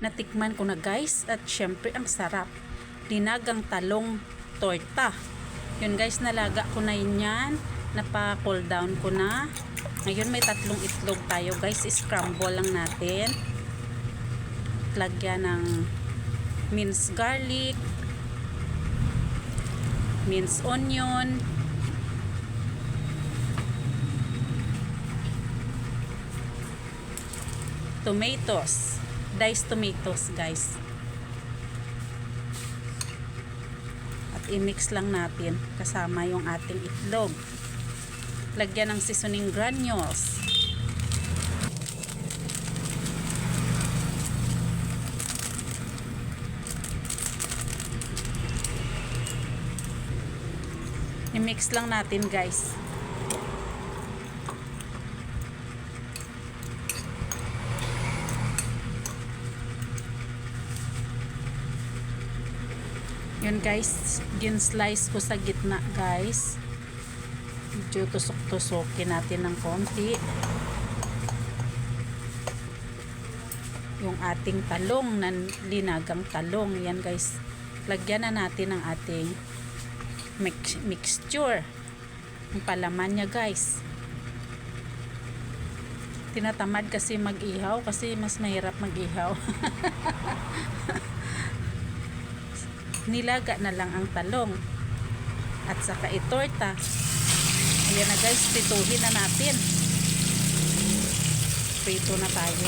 natikman ko na guys, at syempre ang sarap. Dinagang talong torta. Yun guys, nalaga ko na yun yan. Napa-cool down ko na. Ngayon may 3 itlog tayo guys. Scramble lang natin. Lagyan ng minced garlic, minced onion, tomatoes, diced tomatoes guys. At i-mix lang natin kasama yung ating itlog. Lagyan ng seasoning granules. I-mix lang natin guys. Yun guys, gin-slice ko sa gitna guys. Medyo tusok-tusokin natin ng konti. Yung ating talong, linagang talong. Yan guys, lagyan na natin ang ating mixture. Ang palaman niya guys. Tinatamad kasi mag-ihaw kasi mas mahirap mag-ihaw. Nilaga na lang ang talong at saka itorta. Ayan na guys, prituhin na natin. Prito na tayo.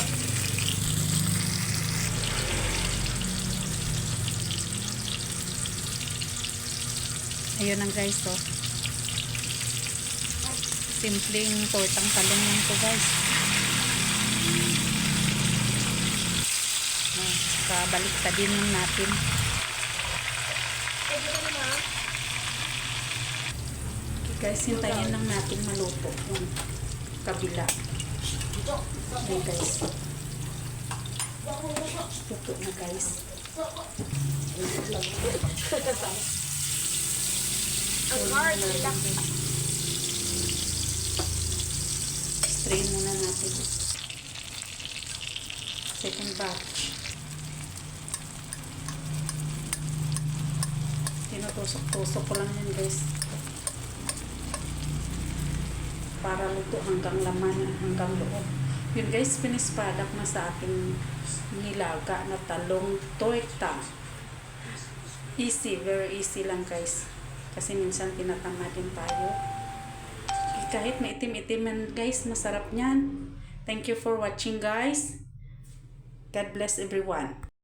Ayun ang guys, oh. Simpleng tortang talong lang to guys. Saka baliktadin lang natin. Okay guys, hintayin lang natin maluto yung kabila. Okay guys, luto na guys. Strain muna natin. Second batch. Tinutusok-tusok ko lang yan guys. Para luto hanggang laman, hanggang loob. Yun guys, finished product na sa ating nilaga na talong torta. Easy, very easy lang guys. Kasi minsan tinatamad din tayo. Kahit may itim-itiman guys, masarap niyan. Thank you for watching guys. God bless everyone.